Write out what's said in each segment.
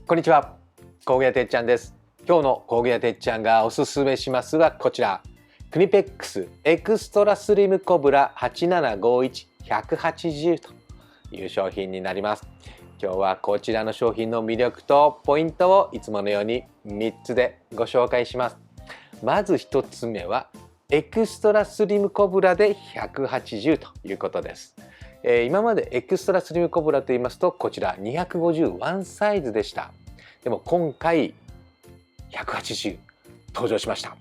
こんにちは、工芸てっちゃんです。今日の工芸てっちゃんがおすすめしますはこちら、クニペックスエクストラスリムコブラ8751180という商品になります。今日はこちらの商品の魅力とポイントをいつものように3つでご紹介します。まず1つ目はエクストラスリムコブラで180ということです。今までエクストラスリムコブラと言いますとこちら251サイズでした。でも今回180登場しました。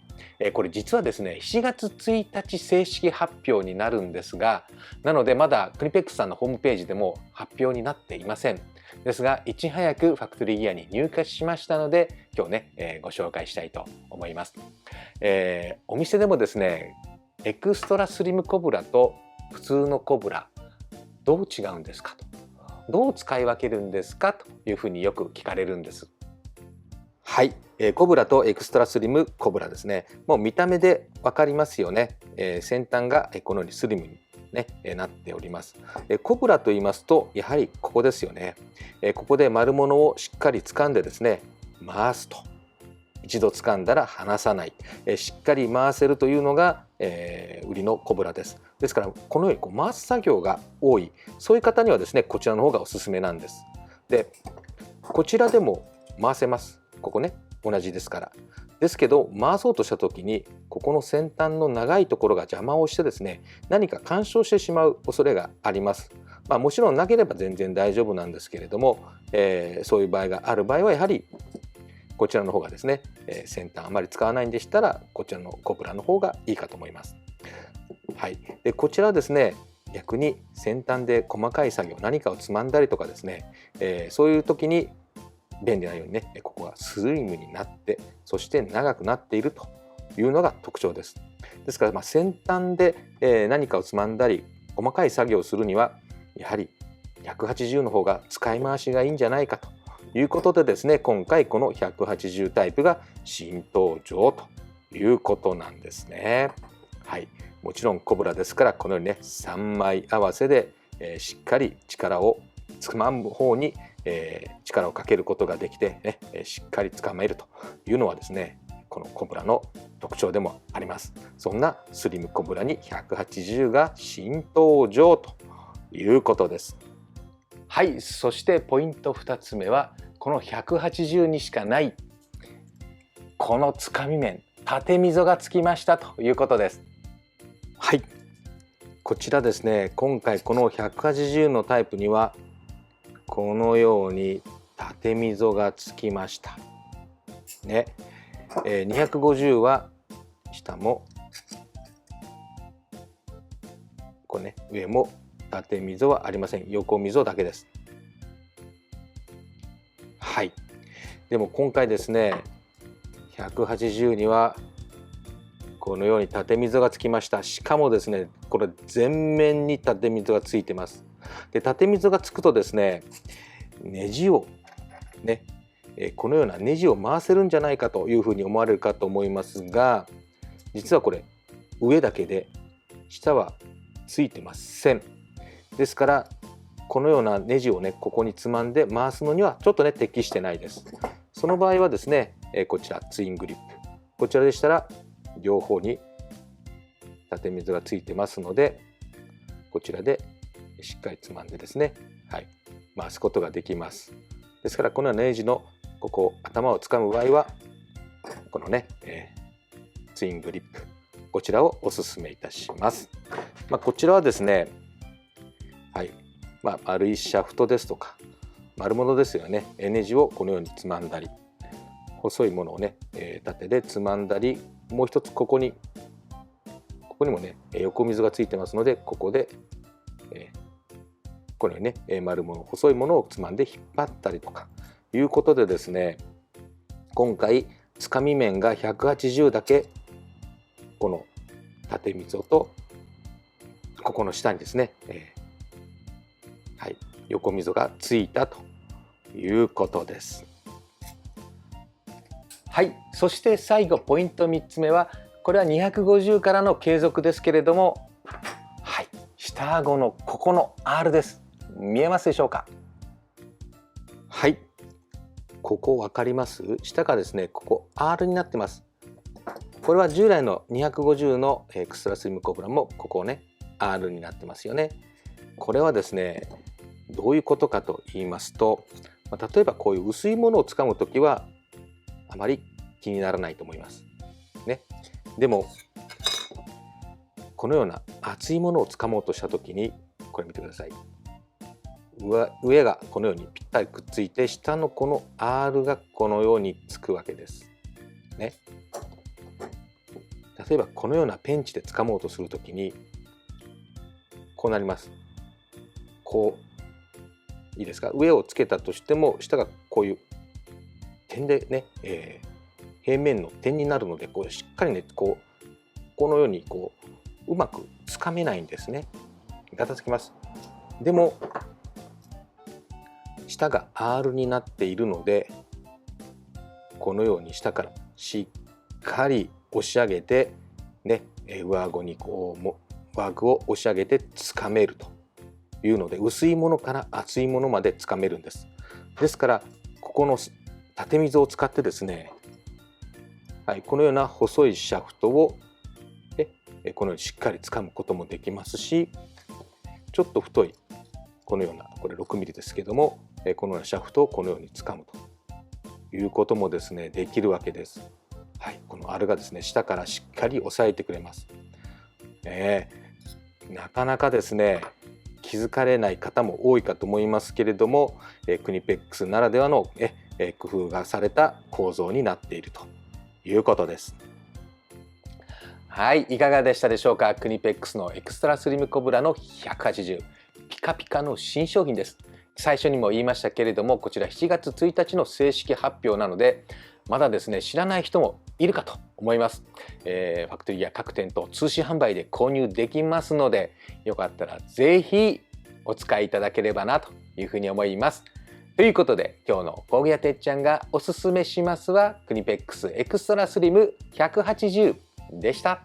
これ実はですね7月1日正式発表になるんですが、なのでまだクニペックスさんのホームページでも発表になっていません。ですがいち早くファクトリーギアに入荷しましたので今日ね、ご紹介したいと思います。お店でもですねエクストラスリムコブラと普通のコブラどう違うんですかと、どう使い分けるんですかというふうによく聞かれるんです。はい、コブラとエクストラスリムコブラですね。もう見た目で分かりますよね。先端がこのようにスリムに、ね、なっております。コブラと言いますとやはりここですよね。ここで丸物をしっかり掴んでですね回すと。一度掴んだら離さない、しっかり回せるというのが、売りのコブラです。ですからこのように回す作業が多い、そういう方にはですねこちらの方がおすすめなんです。で、こちらでも回せます。ここね同じですから。ですけど回そうとした時にここの先端の長いところが邪魔をしてですね何か干渉してしまう恐れがあります。もちろんなければ全然大丈夫なんですけれども、そういう場合がある場合はやはりこちらの方がですね、先端あまり使わないんでしたらこちらのコブラの方がいいかと思います。はい、でこちらはですね逆に先端で細かい作業何かをつまんだりとかですね、そういう時に便利なようにねここがスリムになってそして長くなっているというのが特徴です。ですから先端で、何かをつまんだり細かい作業をするにはやはり180の方が使い回しがいいんじゃないかということでですね今回この180タイプが新登場ということなんですね。はい、もちろんコブラですからこのようにね3枚合わせで、しっかり力をつまむ方に、力をかけることができて、ね、しっかりつかめるというのはですねこのコブラの特徴でもあります。そんなスリムコブラに180が新登場ということです。はい、そしてポイント2つ目はこの180にしかないこのつかみ面縦溝がつきましたということです。はい、こちらですね今回この180のタイプにはこのように縦溝がつきましたね。250は下もこれね上も縦溝はありません。横溝だけです。はい、でも今回ですね180にはこのように縦溝がつきました。しかもですねこれ全面に縦溝がついてます。で縦溝がつくとですねネジをねこのようなネジを回せるんじゃないかというふうに思われるかと思いますが、実はこれ上だけで下はついてません。ですからこのようなネジをねここにつまんで回すのにはちょっとね適してないです。その場合はですねこちらツイングリップ、こちらでしたら両方に縦溝がついてますのでこちらでしっかりつまんでですね、はい、回すことができます。ですからこのようなネジのここ頭をつかむ場合はこのね、ツイングリップこちらをおすすめいたします。こちらはですね、はい、丸いシャフトですとか丸物ですよね、ネジをこのようにつまんだり細いものをね、縦でつまんだり、もう一つここにもね横溝がついてますのでここで、このようにね丸物細いものをつまんで引っ張ったりとかいうことでですね今回つかみ面が180だけこの縦溝とここの下にですね、はい、横溝がついたということです。はい、そして最後ポイント3つ目はこれは250からの継続ですけれども、はい、下顎のここの R です。見えますでしょうか。はい、ここ分かります？下がですねここ R になってます。これは従来の250のエクストラスリムコブラもここね R になってますよね。これはですねどういうことかと言いますと、例えばこういう薄いものをつかむときはあまり気にならないと思いますね。でもこのような厚いものをつかもうとしたときにこれ見てください。上がこのようにぴったりくっついて、下のこの R がこのようにつくわけですね。例えばこのようなペンチでつかもうとするときにこうなります。こういいですか、上をつけたとしても下がこういう点でね、平面の点になるので、こうしっかりねこのようにうまくつかめないんですね。ガタつきます。でも下が R になっているので、このように下からしっかり押し上げてね、上顎に上顎を押し上げてつかめるというので、薄いものから厚いものまでつかめるんです。ですからここの縦溝を使ってですね、はい、このような細いシャフトをこのようにしっかりつかむこともできますし、ちょっと太いこのような、これ6ミリですけども、このようなシャフトをこのようにつかむということもですねできるわけです。はい、この R がですね下からしっかり押さえてくれます。なかなかですね気づかれない方も多いかと思いますけれども、クニペックスならではの工夫がされた構造になっているということです。はい、いかがでしたでしょうか。クニペックスのエクストラスリムコブラの180、ピカピカの新商品です。最初にも言いましたけれども、こちら7月1日の正式発表なので、まだですね知らない人もいるかと思います。ファクトリーや各店と通信販売で購入できますので、よかったらぜひお使いいただければなというふうに思います。ということで今日の工具屋てっちゃんがおすすめしますはクニペックスエクストラスリム180でした。